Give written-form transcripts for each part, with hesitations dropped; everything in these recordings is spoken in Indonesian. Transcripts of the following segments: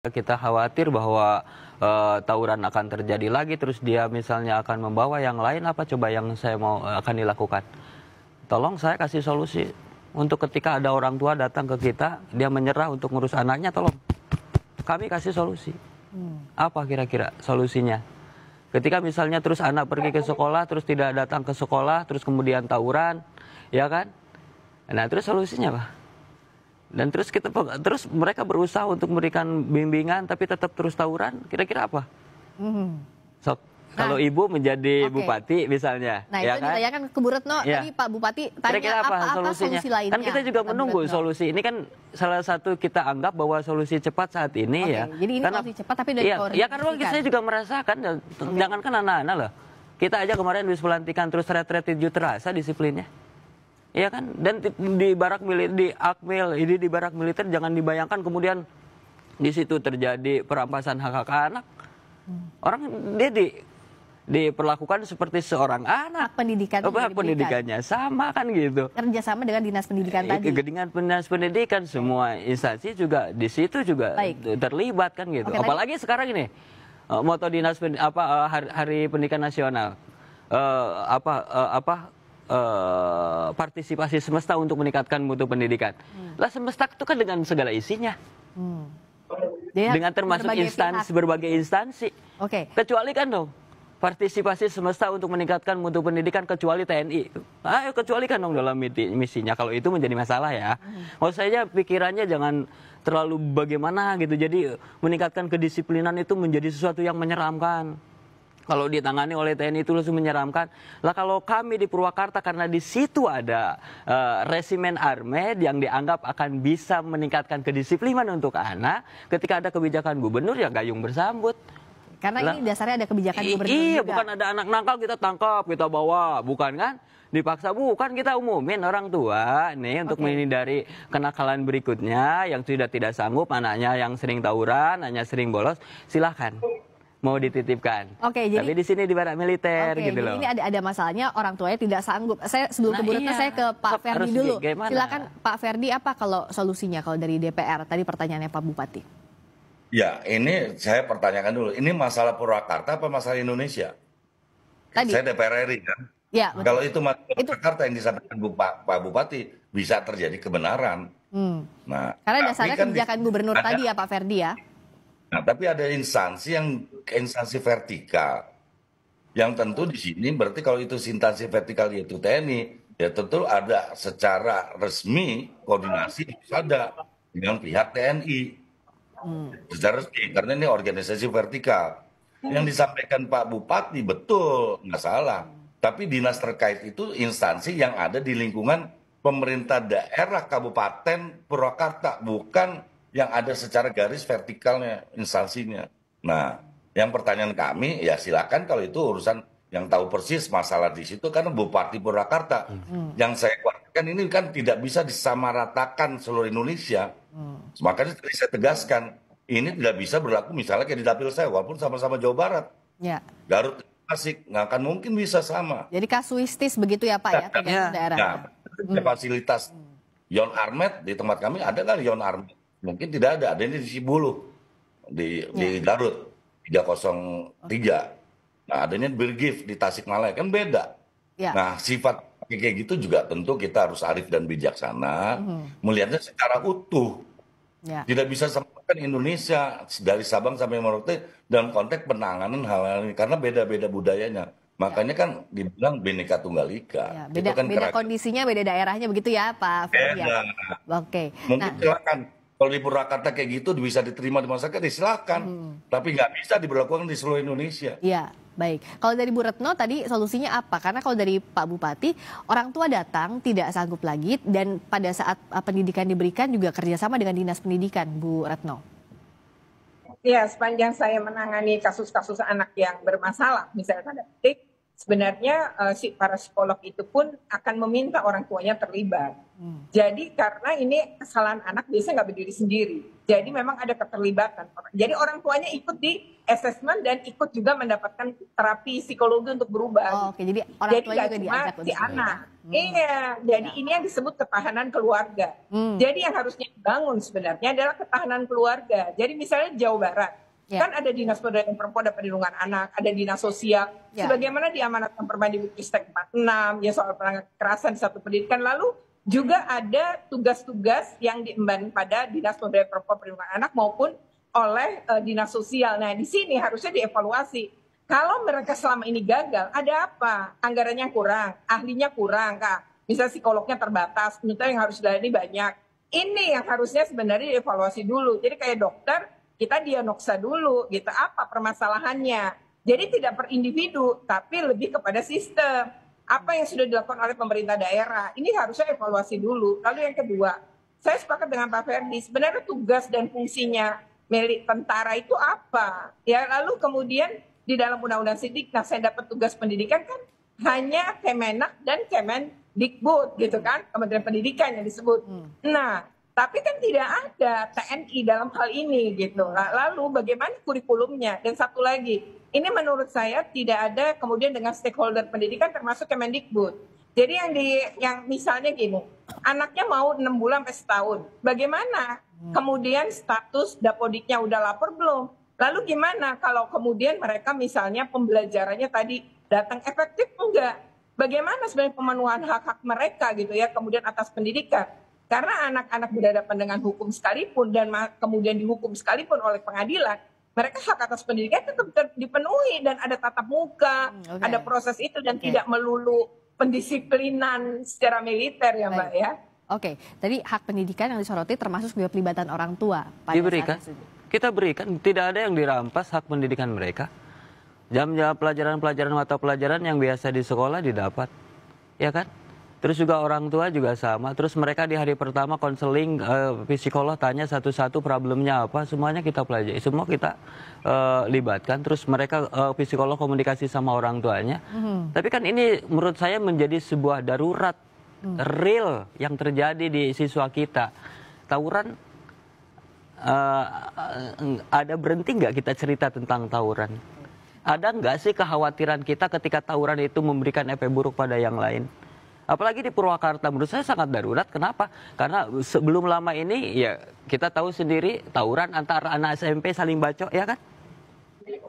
Kita khawatir bahwa tawuran akan terjadi lagi, terus dia misalnya akan membawa yang lain, apa coba yang saya mau akan dilakukan? Tolong saya kasih solusi untuk ketika ada orang tua datang ke kita, dia menyerah untuk ngurus anaknya, tolong kami kasih solusi. Apa kira-kira solusinya? Ketika misalnya terus anak pergi ke sekolah, terus tidak datang ke sekolah, terus kemudian tawuran, ya kan? Nah, terus solusinya apa? Dan terus mereka berusaha untuk memberikan bimbingan tapi tetap terus tawuran, kira-kira apa? So, kalau ibu menjadi bupati misalnya, nah ya itu kan? ditanyakan ke Bu Retno, tadi Pak Bupati tanya kira-kira apa solusinya? solusi lainnya. Kan kita juga menunggu solusi. Ini kan salah satu kita anggap bahwa solusi cepat saat ini ya. Jadi ini solusi cepat tapi dari ya karena saya juga merasakan, jangankan anak-anak loh. Kita aja kemarin habis pelantikan terus retret tinju terasa disiplinnya. Iya kan, dan di barak militer, di Akmil, ini di barak militer jangan dibayangkan kemudian di situ terjadi perampasan hak-hak anak. Orang dia diperlakukan seperti seorang anak. Hak pendidikan. Hak pendidikannya sama kan gitu. Kerjasama dengan dinas pendidikan tadi. Dengan dinas pendidikan, semua instansi juga di situ juga terlibat kan gitu. Apalagi sekarang ini moto dinas Hari Pendidikan Nasional. Partisipasi semesta untuk meningkatkan mutu pendidikan. Lah semesta itu kan dengan segala isinya. Dengan termasuk berbagai instansi. Kecuali kan dong partisipasi semesta untuk meningkatkan mutu pendidikan kecuali TNI. Ayo kecualikan dong dalam misinya kalau itu menjadi masalah ya. Maksud saya pikirannya jangan terlalu bagaimana gitu. Jadi meningkatkan kedisiplinan itu menjadi sesuatu yang menyeramkan. Kalau ditangani oleh TNI itu langsung menyeramkan. Lah kalau kami di Purwakarta karena di situ ada resimen armed yang dianggap akan bisa meningkatkan kedisiplinan untuk anak, ketika ada kebijakan gubernur ya gayung bersambut. Karena ini dasarnya ada kebijakan gubernur iya, juga. Bukan ada anak nakal kita tangkap, kita bawa, bukan kan? Dipaksa, bukan, kita umumin orang tua nih untuk menghindari kenakalan berikutnya yang sudah tidak sanggup, anaknya yang sering tawuran, anaknya sering bolos, silahkan mau dititipkan. Jadi tapi di sini di barak militer gitu loh. Ini ada masalahnya orang tuanya tidak sanggup. Saya sebelum ke Bu Retno saya ke Pak Ferdi dulu. Silakan Pak Ferdi, apa kalau solusinya kalau dari DPR? Tadi pertanyaannya Pak Bupati. Ya, ini saya pertanyakan dulu. Ini masalah Purwakarta apa masalah Indonesia? Tadi. Saya DPR RI kan. Ya, kalau itu masalah Purwakarta yang disampaikan Pak Bupati bisa terjadi kebenaran. Nah, karena dasarnya kan kebijakan gubernur tadi ya Pak Ferdi ya. Nah, tapi ada instansi vertikal yang tentu di sini berarti kalau itu instansi vertikal yaitu TNI, ya tentu ada secara resmi koordinasi ada dengan pihak TNI secara resmi karena ini organisasi vertikal. Yang disampaikan Pak Bupati betul, nggak salah. Tapi dinas terkait itu instansi yang ada di lingkungan pemerintah daerah Kabupaten Purwakarta, bukan yang ada secara garis vertikalnya instansinya. Nah, yang pertanyaan kami ya silakan kalau itu urusan yang tahu persis masalah di situ karena Bupati Purwakarta. Yang saya khawatirkan ini kan tidak bisa disamaratakan seluruh Indonesia. Makanya tadi saya tegaskan ini tidak bisa berlaku misalnya kayak di dapil saya walaupun sama-sama Jawa Barat. Garut Tasik nggak akan mungkin bisa sama. Jadi kasuistis begitu ya Pak ya tergantung daerah. Fasilitas Yon Armed di tempat kami ada kan Yon Armed? Mungkin tidak ada ini di Sibulu, di Garut, 303. Nah, adanya Birgif di Tasikmalaya, kan beda. Nah, sifat kayak gitu juga tentu kita harus arif dan bijaksana, melihatnya secara utuh. Tidak bisa samakan Indonesia dari Sabang sampai Merauke dalam konteks penanganan hal-hal ini, karena beda-beda budayanya. Makanya kan dibilang Bhinneka Tunggal Ika. Beda kondisinya, beda daerahnya begitu ya Pak Ferdi. Mungkin silakan. Kalau di Purwakarta kayak gitu bisa diterima di masyarakat, ya silakan. Tapi nggak bisa diberlakukan di seluruh Indonesia. Iya, baik. Kalau dari Bu Retno tadi solusinya apa? Karena kalau dari Pak Bupati, orang tua datang tidak sanggup lagi dan pada saat pendidikan diberikan juga kerjasama dengan dinas pendidikan, Bu Retno. Ya, sepanjang saya menangani kasus-kasus anak yang bermasalah, misalnya tanda petik, sebenarnya si para psikolog itu pun akan meminta orang tuanya terlibat. Jadi karena ini kesalahan anak biasanya nggak berdiri sendiri. Jadi memang ada keterlibatan. Jadi orang tuanya ikut di assessment dan ikut juga mendapatkan terapi psikologi untuk berubah. Oke, jadi orang tua juga cuma diajak si anak. Iya, jadi ini yang disebut ketahanan keluarga. Jadi yang harusnya dibangun sebenarnya adalah ketahanan keluarga. Jadi misalnya di Jawa Barat, kan ada Dinas Pemberdayaan Perempuan dan Perlindungan Anak, ada Dinas Sosial, sebagaimana diamanatkan Permendikbudristek 46, ya soal kekerasan di satu pendidikan. Lalu juga ada tugas-tugas yang diemban pada Dinas Pemberdayaan Perempuan Perlindungan Anak maupun oleh Dinas Sosial. Nah, di sini harusnya dievaluasi. Kalau mereka selama ini gagal, ada apa? Anggarannya kurang, ahlinya kurang, Kak. Misalnya psikolognya terbatas, penyuluh yang harus dilayani banyak. Ini yang harusnya sebenarnya dievaluasi dulu. Jadi kayak dokter, kita diagnosa dulu, gitu. Apa permasalahannya? Jadi tidak per individu, tapi lebih kepada sistem. Apa yang sudah dilakukan oleh pemerintah daerah, ini harusnya evaluasi dulu. Lalu yang kedua, saya sepakat dengan Pak Ferdi, sebenarnya tugas dan fungsinya milik tentara itu apa? Ya, lalu kemudian di dalam Undang-Undang Sidiknas saya dapat tugas pendidikan kan hanya Kemenak dan Kemendikbud gitu kan, Kementerian Pendidikan yang disebut. Nah, tapi kan tidak ada TNI dalam hal ini gitu. Lalu bagaimana kurikulumnya? Dan satu lagi, ini menurut saya tidak ada kemudian dengan stakeholder pendidikan termasuk Kemendikbud. Jadi yang misalnya gini, anaknya mau 6 bulan sampai setahun. Bagaimana? Kemudian status Dapodiknya udah lapor belum? Lalu gimana kalau kemudian mereka misalnya pembelajarannya tadi datang efektif enggak? Bagaimana sebenarnya pemenuhan hak-hak mereka gitu ya kemudian atas pendidikan? Karena anak-anak berhadapan dengan hukum sekalipun dan kemudian dihukum sekalipun oleh pengadilan, mereka hak atas pendidikan tetap dipenuhi dan ada tatap muka, ada proses itu dan tidak melulu pendisiplinan secara militer ya Mbak ya. Oke, tadi hak pendidikan yang disoroti termasuk juga pelibatan orang tua. Diberikan, kita berikan, tidak ada yang dirampas hak pendidikan mereka. Jam-jam pelajaran-pelajaran mata pelajaran yang biasa di sekolah didapat, ya kan? Terus juga orang tua juga sama. Terus mereka di hari pertama konseling, psikolog tanya satu-satu problemnya apa, semuanya kita pelajari, semua kita libatkan. Terus mereka psikolog komunikasi sama orang tuanya. Tapi kan ini menurut saya menjadi sebuah darurat real yang terjadi di siswa kita. Tawuran, ada berhenti nggak kita cerita tentang tawuran? Ada nggak sih kekhawatiran kita ketika tawuran itu memberikan efek buruk pada yang lain? Apalagi di Purwakarta menurut saya sangat darurat. Kenapa? Karena sebelum lama ini ya kita tahu sendiri tawuran antara anak SMP saling bacok, ya kan?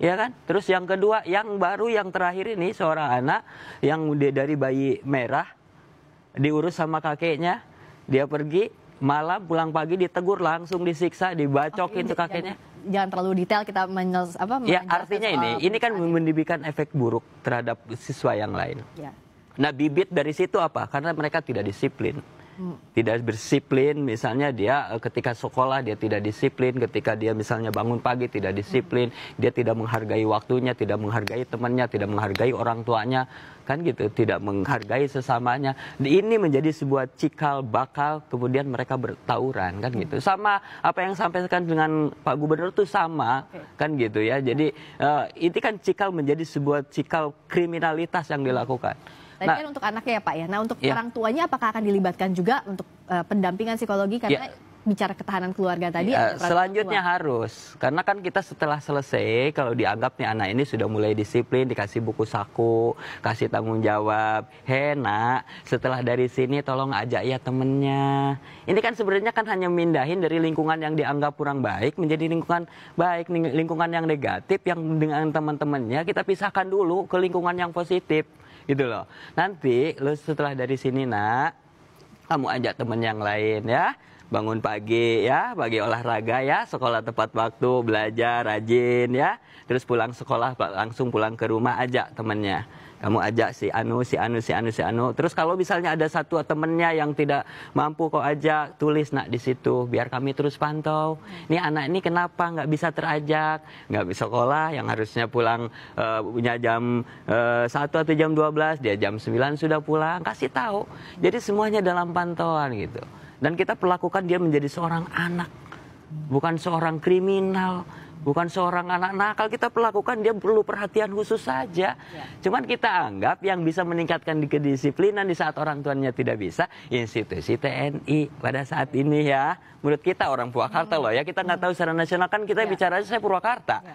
Ya kan? Terus yang kedua, yang baru yang terakhir ini seorang anak yang dari bayi merah diurus sama kakeknya, dia pergi malam pulang pagi ditegur langsung disiksa, dibacokin tuh kakeknya. Jangan terlalu detail kita ya artinya ini kan menimbulkan efek buruk terhadap siswa yang lain. Ya. Nah bibit dari situ apa? Karena mereka tidak disiplin. Tidak disiplin, misalnya dia ketika sekolah dia tidak disiplin, ketika dia misalnya bangun pagi tidak disiplin, dia tidak menghargai waktunya, tidak menghargai temannya, tidak menghargai orang tuanya, kan gitu, tidak menghargai sesamanya. Ini menjadi sebuah cikal bakal kemudian mereka bertawuran, kan gitu. Sama apa yang sampaikan dengan Pak Gubernur itu sama, kan gitu ya. Jadi ini kan cikal menjadi sebuah cikal kriminalitas yang dilakukan. Tadi kan untuk anaknya ya Pak ya. Nah untuk orang tuanya apakah akan dilibatkan juga untuk pendampingan psikologi karena bicara ketahanan keluarga tadi? Selanjutnya harus, karena kan kita setelah selesai kalau dianggap nih anak ini sudah mulai disiplin, dikasih buku saku, kasih tanggung jawab, nak, setelah dari sini tolong ajak ya temennya. Ini kan sebenarnya kan hanya mindahin dari lingkungan yang dianggap kurang baik menjadi lingkungan baik, lingkungan yang negatif yang dengan teman-temannya kita pisahkan dulu ke lingkungan yang positif. Gitu loh. Nanti lo setelah dari sini nak, kamu ajak temen yang lain ya, bangun pagi ya, pagi olahraga ya, sekolah tepat waktu, belajar rajin ya, terus pulang sekolah langsung pulang ke rumah, ajak temennya. Kamu ajak si anu. Terus kalau misalnya ada satu temennya yang tidak mampu kau ajak, tulis nak di situ, biar kami terus pantau. Ini anak ini kenapa nggak bisa terajak, nggak bisa sekolah, yang harusnya pulang punya jam 1 atau jam 12, dia jam 9 sudah pulang, kasih tahu. Jadi semuanya dalam pantauan gitu. Dan kita perlakukan dia menjadi seorang anak, bukan seorang kriminal, Bukan seorang anak nakal kita perlakukan, dia perlu perhatian khusus saja. Cuman kita anggap yang bisa meningkatkan kedisiplinan di saat orang tuanya tidak bisa, institusi TNI pada saat ini ya. Menurut kita orang Purwakarta loh ya, kita nggak tahu secara nasional kan kita bicara saya Purwakarta.